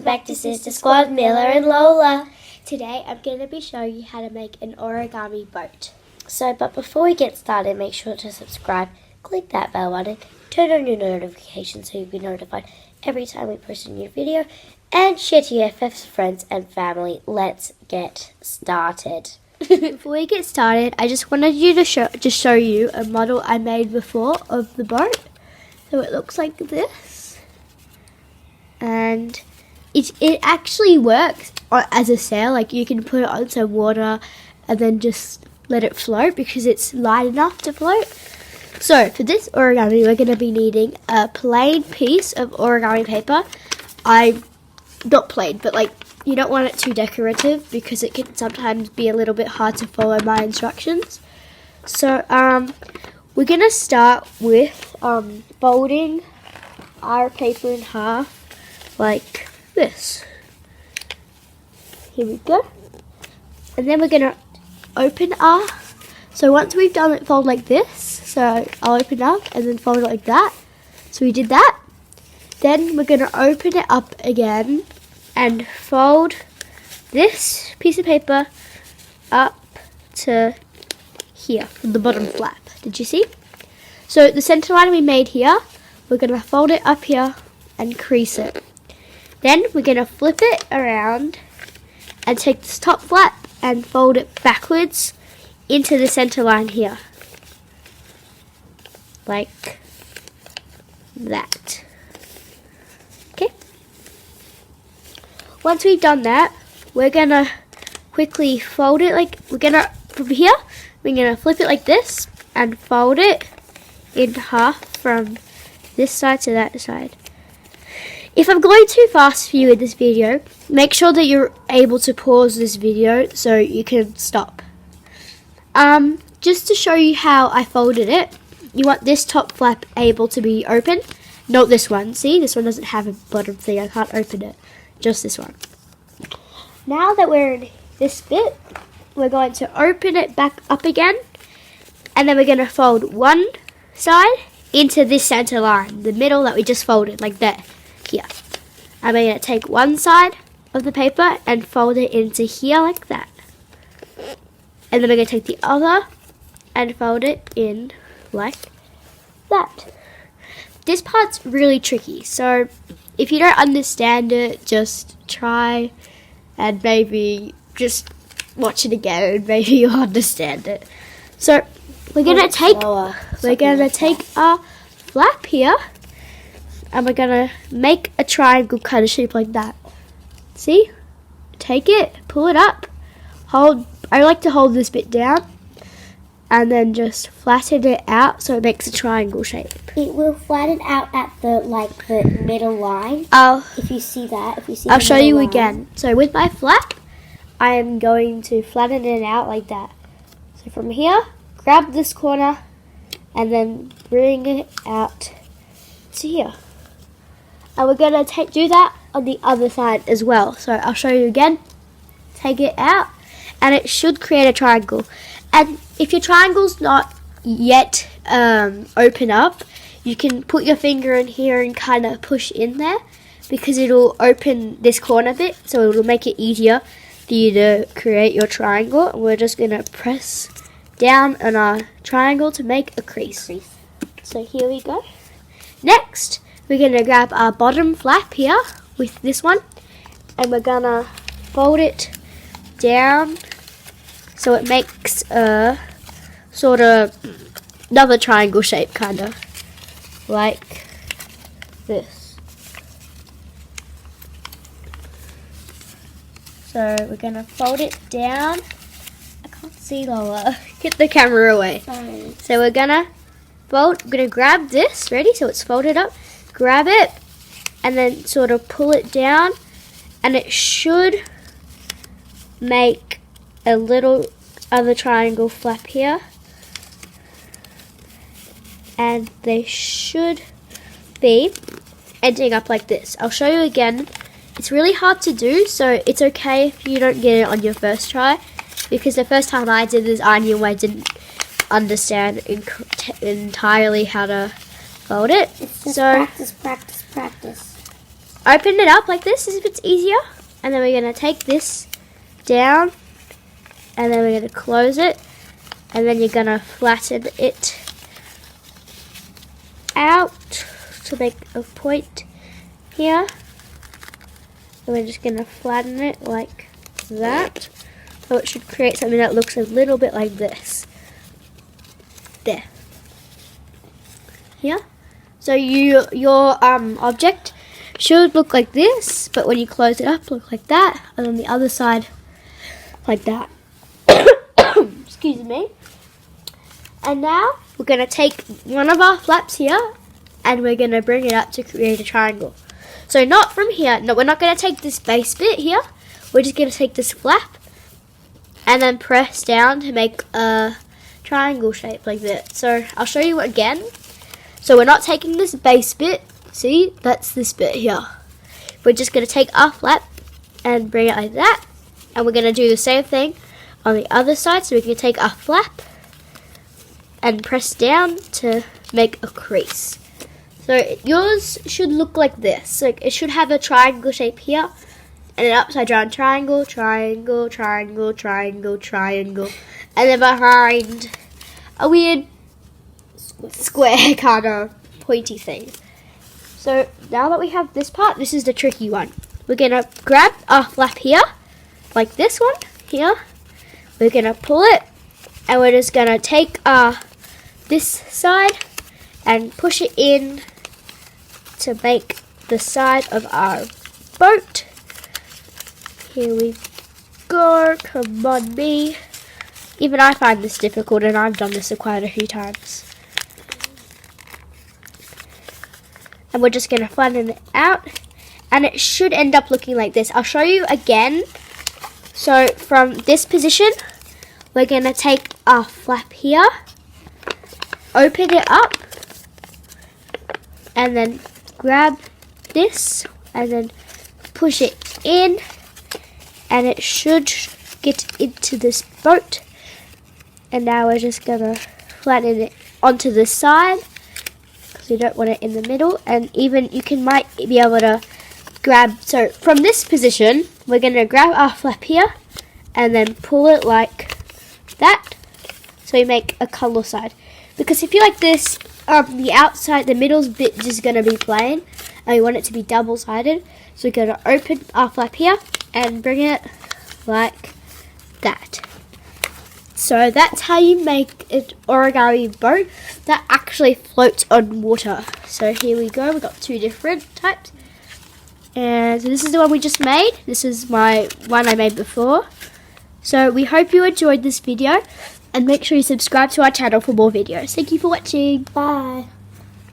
back to Sister Squad, Mila and Lola. Today I'm going to be showing you how to make an origami boat. But before we get started, make sure to subscribe, click that bell button, turn on your notifications so you'll be notified every time we post a new video, and share to your FF's friends and family. Let's get started. Before we get started, I just wanted you to show you a model I made before of the boat. So it looks like this, and it actually works as a sail. Like, you can put it on some water and then just let it float because it's light enough to float. So for this origami, we're going to be needing a plain piece of origami paper. Not plain, but like, you don't want it too decorative because it can sometimes be a little bit hard to follow my instructions. So we're going to start with folding our paper in half like this. Here we go. And then we're going to open our, so once we've done it, fold like this. So I'll open it up and then fold it like that. So we did that. Then we're going to open it up again and fold this piece of paper up to here, from the bottom flap. Did you see? So the center line we made here, we're going to fold it up here and crease it. Then we're going to flip it around and take this top flap and fold it backwards into the center line here. Like that. Okay. Once we've done that, we're going to quickly fold it from here, we're going to flip it like this and fold it in half from this side to that side. If I'm going too fast for you in this video, make sure that you're able to pause this video so you can stop. Just to show you how I folded it, you want this top flap able to be open, not this one. See, this one doesn't have a bottom thing, I can't open it, just this one. Now that we're in this bit, we're going to open it back up again, and then we're going to fold one side into this center line, the middle that we just folded, like that, here. And we're going to take one side of the paper and fold it into here like that. And then we're going to take the other and fold it in like that. This part's really tricky, so if you don't understand it, just try and maybe just watch it again and maybe you'll understand it. So we're gonna take our flap here and we're gonna make a triangle kind of shape like that. See? Take it, pull it up, I like to hold this bit down and then just flatten it out so it makes a triangle shape. It will flatten out at the middle line. If you see that, I'll show you again. So with my flap, I am going to flatten it out like that. So from here, grab this corner and then bring it out to here. And we're going to do that on the other side as well. So I'll show you again. Take it out and it should create a triangle. And if your triangle's not yet open up, you can put your finger in here and kind of push in there because it'll open this corner bit, so it'll make it easier for you to create your triangle. And we're just going to press down on our triangle to make a crease. So here we go. Next, we're going to grab our bottom flap here with this one and we're going to fold it down so it makes a sort of another triangle shape, kind of like this. So we're going to fold it down. I can't see, Lola. Get the camera away. Sorry. So we're going to grab this, ready? So it's folded up. Grab it and then sort of pull it down and it should make a little other triangle flap here. And they should be ending up like this. I'll show you again. It's really hard to do, so it's okay if you don't get it on your first try, because the first time I did this, I knew I didn't understand entirely how to fold it. It's just practice. open it up like this if it's easier. And then we're going to take this down. And then we're going to close it. And then you're going to flatten it out to make a point here. And we're just going to flatten it like that. So it should create something that looks a little bit like this. There. Here. So your object should look like this, but when you close it up, look like that. And on the other side, like that. Excuse me. And now we're going to take one of our flaps here and we're going to bring it up to create a triangle. So not from here. No, we're not going to take this base bit here. We're just going to take this flap and then press down to make a triangle shape like that. So I'll show you again. So we're not taking this base bit. See, that's this bit here. We're just going to take our flap and bring it like that. And we're going to do the same thing on the other side. So we can take our flap and press down to make a crease. So yours should look like this. So it should have a triangle shape here and an upside down triangle, triangle, triangle, triangle, triangle, and then behind a weird square kind of pointy thing. So now that we have this part, this is the tricky one. We're going to grab our flap here, like this one here. We're going to pull it and we're just going to take this side and push it in to make the side of our boat. Here we go. Come on, me. Even I find this difficult and I've done this quite a few times. And we're just going to flatten it out. And it should end up looking like this. I'll show you again. So from this position, we're going to take our flap here. Open it up. And then grab this. And then push it in. And it should get into this boat. And now we're just going to flatten it onto the side. Because we don't want it in the middle. And even you might be able to grab, so from this position, we're going to grab our flap here. And then pull it like that. So we make a colour side. Because if you like this, the outside, the middle's bit is going to be plain. And we want it to be double-sided. So we're going to open our flap here. And bring it like that. So that's how you make an origami boat that actually floats on water. So here we go. We've got two different types. And so this is the one we just made. This is my one I made before. So we hope you enjoyed this video. And make sure you subscribe to our channel for more videos. Thank you for watching. Bye.